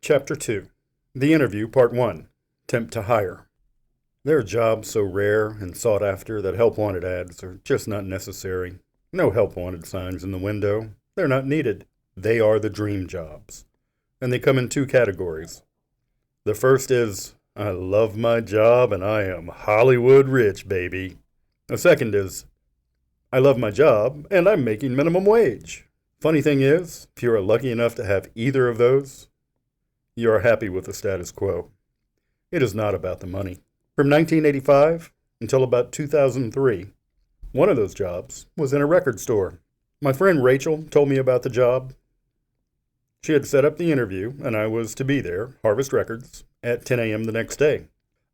Chapter 2. The Interview, Part 1. Temp to Hire. There are jobs so rare and sought after that help wanted ads are just not necessary. No help wanted signs in the window. They're not needed. They are the dream jobs. And they come in two categories. The first is, I love my job and I am Hollywood rich, baby. The second is, I love my job and I'm making minimum wage. Funny thing is, if you are lucky enough to have either of those, you are happy with the status quo. It is not about the money. From 1985 until about 2003, one of those jobs was in a record store. My friend Rachel told me about the job. She had set up the interview, and I was to be there, Harvest Records, at 10 a.m. the next day.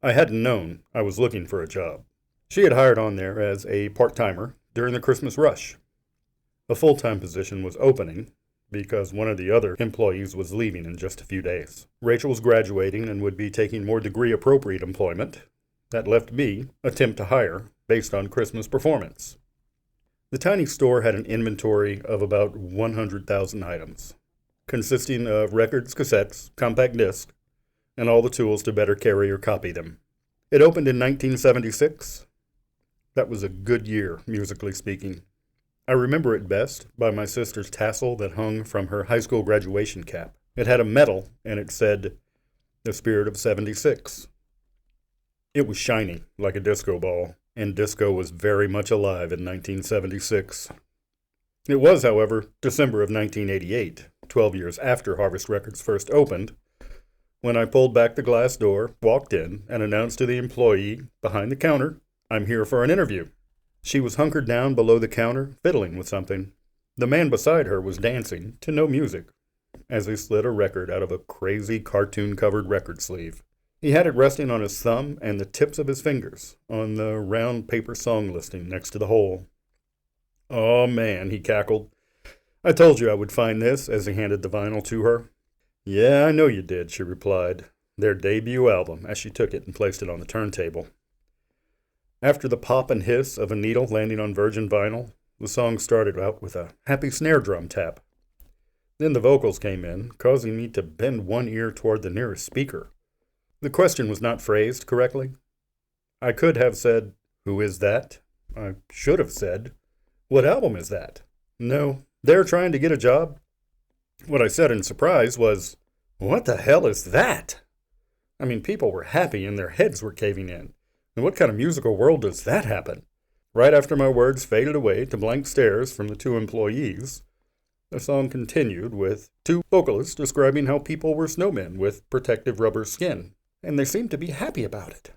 I hadn't known I was looking for a job. She had hired on there as a part-timer during the Christmas rush. A full-time position was opening, because one of the other employees was leaving in just a few days. Rachel was graduating and would be taking more degree-appropriate employment. That left me a temp to hire based on Christmas performance. The tiny store had an inventory of about 100,000 items, consisting of records, cassettes, compact discs, and all the tools to better carry or copy them. It opened in 1976. That was a good year, musically speaking. I remember it best by my sister's tassel that hung from her high school graduation cap. It had a medal, and it said, "The Spirit of '76." It was shiny, like a disco ball, and disco was very much alive in 1976. It was, however, December of 1988, 12 years after Harvest Records first opened, when I pulled back the glass door, walked in, and announced to the employee behind the counter, "I'm here for an interview." She was hunkered down below the counter, fiddling with something. The man beside her was dancing, to no music, as he slid a record out of a crazy cartoon-covered record sleeve. He had it resting on his thumb and the tips of his fingers, on the round paper song listing next to the hole. "Oh, man," he cackled. "I told you I would find this," as he handed the vinyl to her. "Yeah, I know you did," she replied, their debut album, as she took it and placed it on the turntable. After the pop and hiss of a needle landing on virgin vinyl, the song started out with a happy snare drum tap. Then the vocals came in, causing me to bend one ear toward the nearest speaker. The question was not phrased correctly. I could have said, "Who is that?" I should have said, "What album is that?" No, they're trying to get a job. What I said in surprise was, "What the hell is that?" I mean, people were happy and their heads were caving in. In what kind of musical world does that happen? Right after my words faded away to blank stares from the two employees, the song continued with two vocalists describing how people were snowmen with protective rubber skin, and they seemed to be happy about it.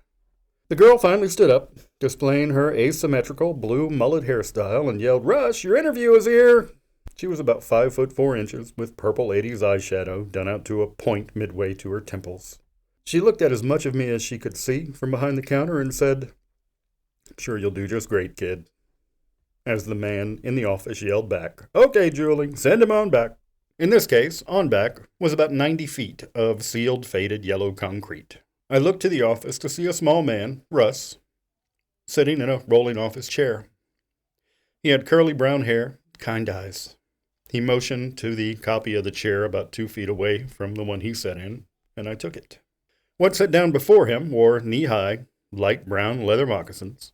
The girl finally stood up, displaying her asymmetrical blue mullet hairstyle, and yelled, "Rush, your interview is here!" She was about 5'4" with purple 80s eyeshadow done out to a point midway to her temples. She looked at as much of me as she could see from behind the counter and said, "Sure, you'll do just great, kid." As the man in the office yelled back, "Okay, Julie, send him on back." In this case, on back was about 90 feet of sealed, faded yellow concrete. I looked to the office to see a small man, Russ, sitting in a rolling office chair. He had curly brown hair, kind eyes. He motioned to the copy of the chair about 2 feet away from the one he sat in, and I took it. What sat down before him wore knee-high, light brown leather moccasins.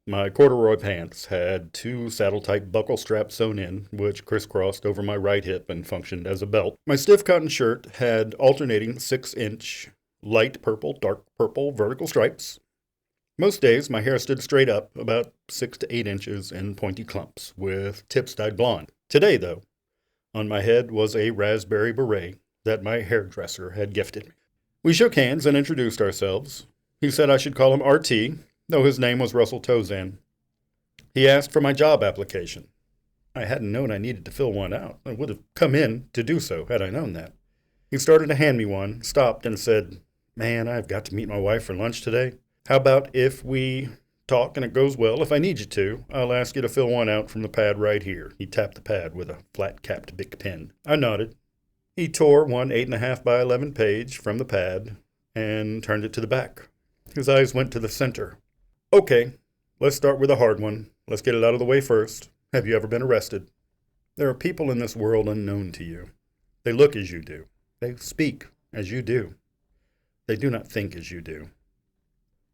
My corduroy pants had 2 saddle-type buckle straps sewn in, which crisscrossed over my right hip and functioned as a belt. My stiff cotton shirt had alternating 6-inch light purple, dark purple vertical stripes. Most days, my hair stood straight up, about 6 to 8 inches in pointy clumps, with tips dyed blonde. Today, though, on my head was a raspberry beret that my hairdresser had gifted me. We shook hands and introduced ourselves. He said I should call him RT, though his name was Russell Tozan. He asked for my job application. I hadn't known I needed to fill one out. I would have come in to do so had I known that. He started to hand me one, stopped, and said, "Man, I've got to meet my wife for lunch today. How about if we talk and it goes well? If I need you to, I'll ask you to fill one out from the pad right here." He tapped the pad with a flat-capped Bic pen. I nodded. He tore one 8.5 by 11 page from the pad and turned it to the back. His eyes went to the center. "Okay, let's start with a hard one. Let's get it out of the way first. Have you ever been arrested?" There are people in this world unknown to you. They look as you do. They speak as you do. They do not think as you do.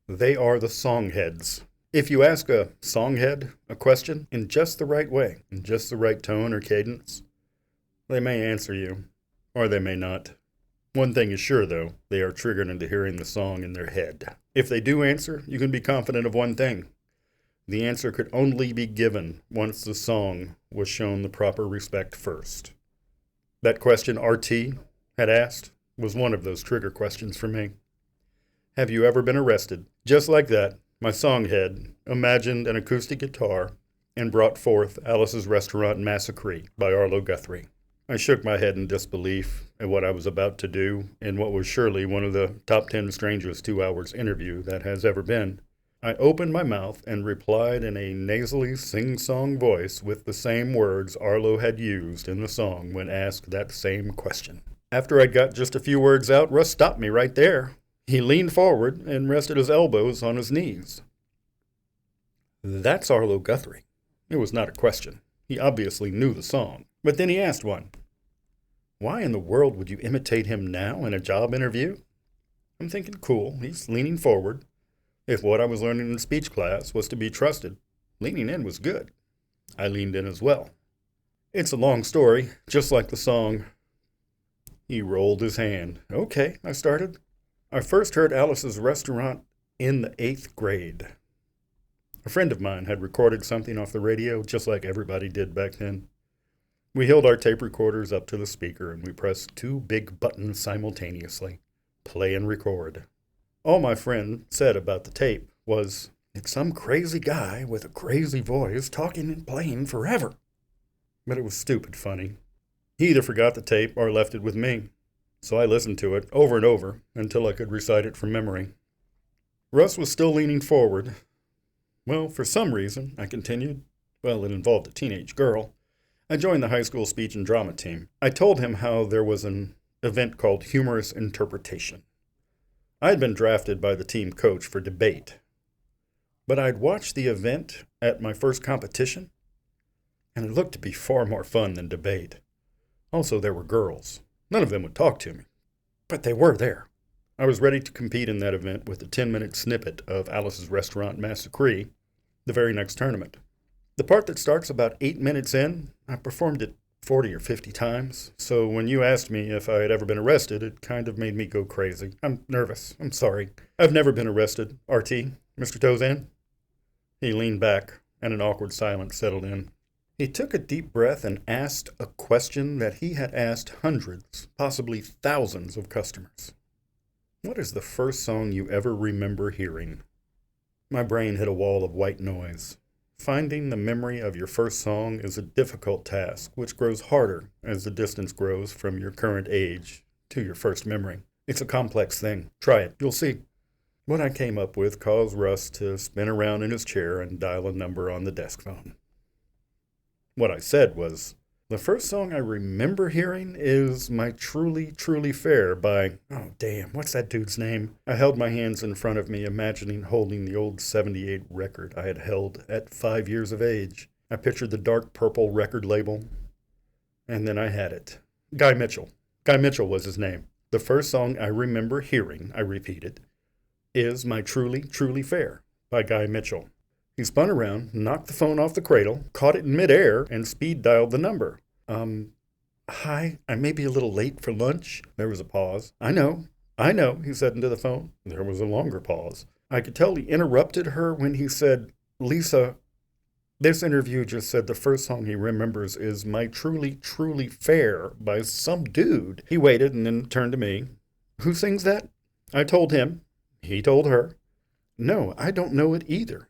They are the songheads. If you ask a songhead a question in just the right way, in just the right tone or cadence, they may answer you, or they may not. One thing is sure, though, they are triggered into hearing the song in their head. If they do answer, you can be confident of one thing. The answer could only be given once the song was shown the proper respect first. That question RT had asked was one of those trigger questions for me. Have you ever been arrested? Just like that, my songhead imagined an acoustic guitar and brought forth Alice's Restaurant Massacre by Arlo Guthrie. I shook my head in disbelief at what I was about to do in what was surely one of the top 10 strangest 2 hours interview that has ever been. I opened my mouth and replied in a nasally sing-song voice with the same words Arlo had used in the song when asked that same question. After I'd got just a few words out, Russ stopped me right there. He leaned forward and rested his elbows on his knees. That's Arlo Guthrie. It was not a question. He obviously knew the song. But then he asked one. Why in the world would you imitate him now in a job interview? I'm thinking, cool, he's leaning forward. If what I was learning in speech class was to be trusted, leaning in was good. I leaned in as well. It's a long story, just like the song. He rolled his hand. Okay, I started. I first heard Alice's Restaurant in the 8th grade. A friend of mine had recorded something off the radio, just like everybody did back then. We held our tape recorders up to the speaker and we pressed 2 big buttons simultaneously, play and record. All my friend said about the tape was, it's some crazy guy with a crazy voice talking and playing forever. But it was stupid funny. He either forgot the tape or left it with me. So I listened to it over and over until I could recite it from memory. Russ was still leaning forward. Well, for some reason, I continued, it involved a teenage girl. I joined the high school speech and drama team. I told him how there was an event called humorous interpretation. I had been drafted by the team coach for debate, but I'd watched the event at my first competition, and it looked to be far more fun than debate. Also, there were girls. None of them would talk to me, but they were there. I was ready to compete in that event with a 10-minute snippet of Alice's Restaurant Massacre, the very next tournament. The part that starts about 8 minutes in, I performed it 40 or 50 times, so when you asked me if I had ever been arrested, it kind of made me go crazy. I'm nervous. I'm sorry. I've never been arrested. RT, Mr. Tozan? He leaned back, and an awkward silence settled in. He took a deep breath and asked a question that he had asked hundreds, possibly thousands of customers. What is the first song you ever remember hearing? My brain hit a wall of white noise. Finding the memory of your first song is a difficult task, which grows harder as the distance grows from your current age to your first memory. It's a complex thing. Try it. You'll see. What I came up with caused Russ to spin around in his chair and dial a number on the desk phone. What I said was, the first song I remember hearing is My Truly, Truly Fair by, what's that dude's name? I held my hands in front of me, imagining holding the old 78 record I had held at 5 years of age. I pictured the dark purple record label, and then I had it. Guy Mitchell. Guy Mitchell was his name. The first song I remember hearing, I repeated, is My Truly, Truly Fair by Guy Mitchell. He spun around, knocked the phone off the cradle, caught it in midair, and speed dialed the number. Hi, I may be a little late for lunch. There was a pause. I know, he said into the phone. There was a longer pause. I could tell he interrupted her when he said, Lisa, this interview just said the first song he remembers is My Truly, Truly Fair by some dude. He waited and then turned to me. Who sings that? I told him. He told her. No, I don't know it either.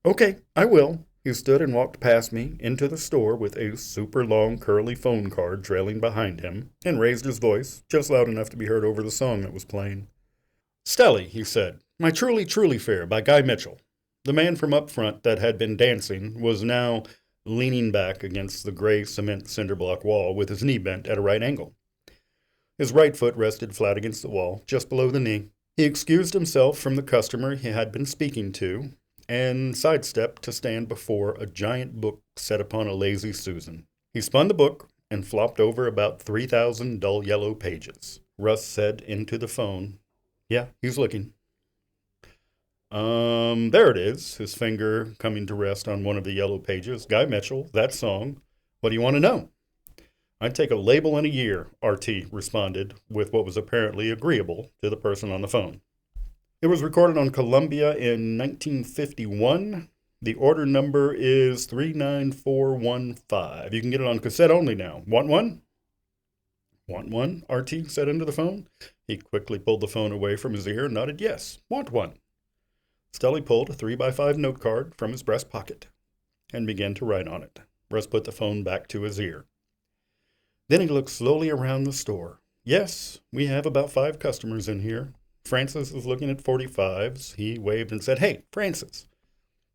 Okay, I will. He stood and walked past me into the store with a super long curly phone card trailing behind him and raised his voice just loud enough to be heard over the song that was playing. Stelly, he said, My Truly, Truly Fair by Guy Mitchell. The man from up front that had been dancing was now leaning back against the gray cement cinder block wall with his knee bent at a right angle. His right foot rested flat against the wall, just below the knee. He excused himself from the customer he had been speaking to and sidestepped to stand before a giant book set upon a lazy Susan. He spun the book and flopped over about 3,000 dull yellow pages. Russ said into the phone. Yeah, he's looking. There it is, his finger coming to rest on one of the yellow pages. Guy Mitchell, that song. What do you want to know? I'd take a label in a year, RT responded with what was apparently agreeable to the person on the phone. It was recorded on Columbia in 1951. The order number is 39415. You can get it on cassette only now. Want one? Want one? RT said into the phone. He quickly pulled the phone away from his ear and nodded yes. Want one? Stelly pulled a 3x5 note card from his breast pocket and began to write on it. Russ put the phone back to his ear. Then he looked slowly around the store. Yes, we have about 5 customers in here. Francis is looking at 45s. He waved and said, "Hey, Francis."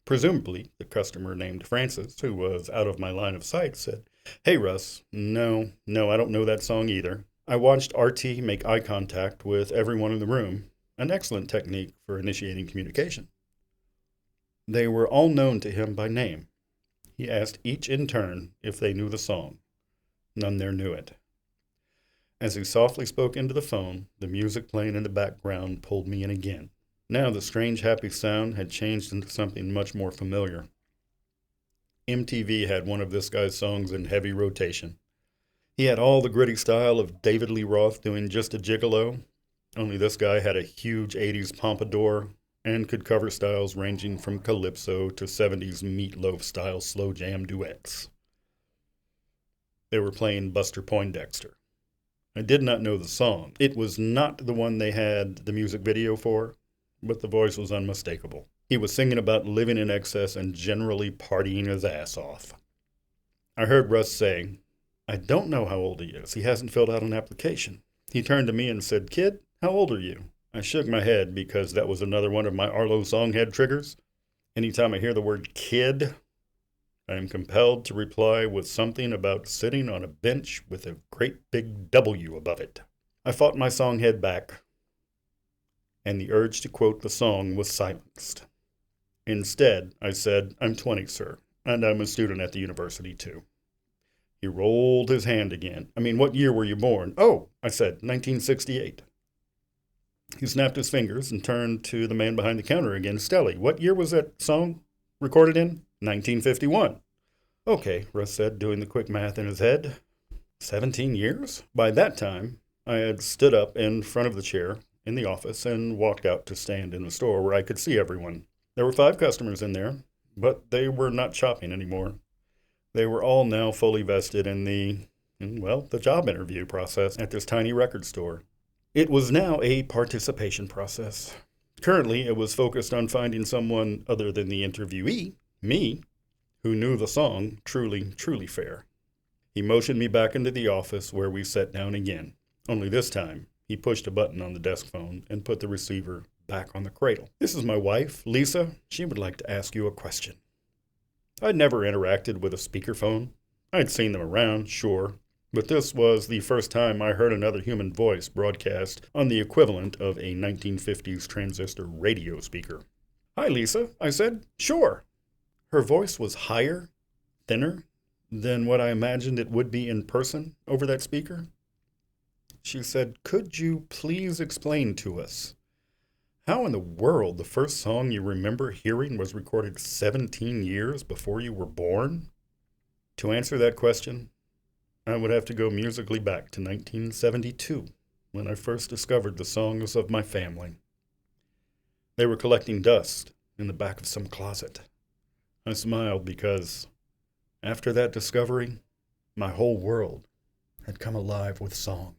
Presumably, the customer named Francis, who was out of my line of sight, said, "Hey, Russ. No, I don't know that song either." I watched RT make eye contact with everyone in the room, an excellent technique for initiating communication. They were all known to him by name. He asked each in turn if they knew the song. None there knew it. As he softly spoke into the phone, the music playing in the background pulled me in again. Now the strange, happy sound had changed into something much more familiar. MTV had one of this guy's songs in heavy rotation. He had all the gritty style of David Lee Roth doing Just a Gigolo, only this guy had a huge 80s pompadour and could cover styles ranging from calypso to 70s meatloaf-style slow jam duets. They were playing Buster Poindexter. I did not know the song. It was not the one they had the music video for, but the voice was unmistakable. He was singing about living in excess and generally partying his ass off. I heard Russ say, "I don't know how old he is. He hasn't filled out an application." He turned to me and said, "Kid, how old are you?" I shook my head because that was another one of my Arlo Songhead triggers. Anytime I hear the word kid, I am compelled to reply with something about sitting on a bench with a great big W above it. I fought my songhead back, and the urge to quote the song was silenced. Instead, I said, "I'm 20, sir, and I'm a student at the university, too." He rolled his hand again. "What year were you born?" "Oh," I said, 1968. He snapped his fingers and turned to the man behind the counter again. "Stelly, what year was that song recorded in?" 1951. "Okay," Russ said, doing the quick math in his head. 17 years? By that time, I had stood up in front of the chair in the office and walked out to stand in the store where I could see everyone. There were 5 customers in there, but they were not shopping anymore. They were all now fully vested in the job interview process at this tiny record store. It was now a participation process. Currently, it was focused on finding someone other than the interviewee, me, who knew the song Truly Fair. He motioned me back into the office where we sat down again. Only this time, he pushed a button on the desk phone and put the receiver back on the cradle. "This is my wife, Lisa. She would like to ask you a question." I'd never interacted with a speakerphone. I'd seen them around, sure, but this was the first time I heard another human voice broadcast on the equivalent of a 1950s transistor radio speaker. "Hi, Lisa," I said. "Sure." Her voice was higher, thinner than what I imagined it would be in person over that speaker. She said, "Could you please explain to us how in the world the first song you remember hearing was recorded 17 years before you were born?" To answer that question, I would have to go musically back to 1972, when I first discovered the songs of my family. They were collecting dust in the back of some closet. I smiled because, after that discovery, my whole world had come alive with song.